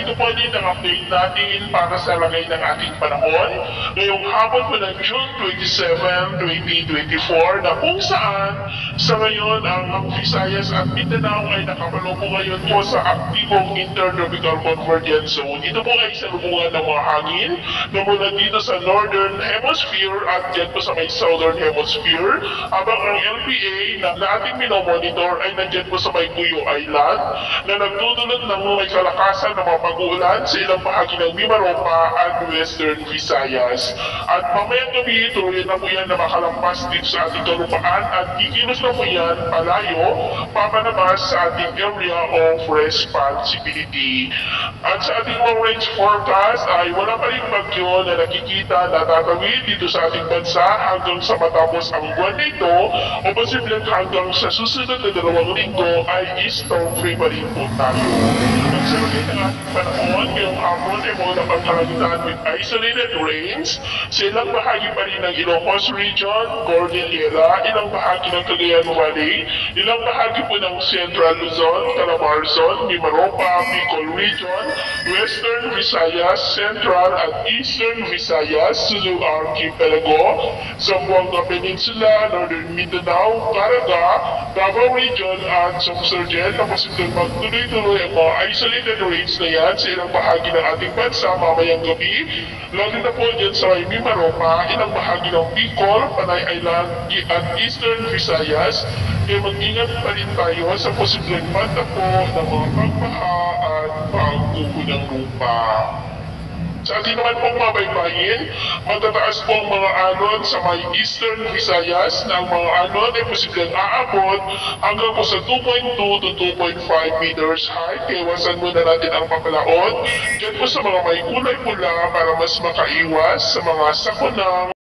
ito po din ang update natin para sa lagay ng ating panahon ngayong hapon po ng June 27, 2024 na kung saan sa ngayon ang Visayas at Mindanao ay nakapaloob ngayon po sa aktibong intertropical convergence zone. Ito po ay salubungan ng mga hangin na mula dito sa Northern Hemisphere at dyan po sa may Southern Hemisphere, habang ang LPA na ating minomonitor ay nandyan po sa may Cuyo Island na nagdudulot ng may kalakasan na mga pag-uulan sa ilang bahagi ng Mimaropa at Western Visayas. At mamayang gabi, tuloy na po yan na makalampas dito sa ating kalupaan at kikilos na po yan palayo, papanabas sa ating area of responsibility. At sa ating long range forecast ay wala pa rin bagyo na nakikita na tatawid dito sa ating bansa hanggang sa matapos ang buwan nito o posibleng hanggang sa susunod na 2 linggo ay storm free pa rin po tayo. At sa lagay ng ating panahon, ngayong hapon ay mga napagkalagitan with isolated rains sa ilang bahagi pa rin ng Ilocos Region, Cordillera, ilang bahagi ng Cagayan Valley, ilang bahagi po ng Central Luzon, Calabarzon, Mimaropa, Bicol Region, Western Visayas, Central at Eastern Visayas, Sulu Archipelago, Zamboanga Peninsula, Northern Mindanao, Caraga, Davao Region at Sumsurgen na posibleng magtuloy-tuloy ang mga isolated rains na yan sa ilang bahagi ng ating bansa mamayang gabi, lalo na po dyan sa Mimaropa, ilang bahagi ng Bicol, Panay Island at Eastern Visayas, kaya mag-ingat pa rin tayo sa posibleng pagtapo ng mga pagbaha at pagguho ng lupa. Sa ating naman pong mabaybayin, matataas pong mga alon sa may Eastern Visayas na ang mga alon ay posibleng aabot hanggang po sa 2.2 to 2.5 meters high. Kaya iwasan muna natin ang papalaon dyan po sa mga may kulay pula para mas makaiwas sa mga sakunang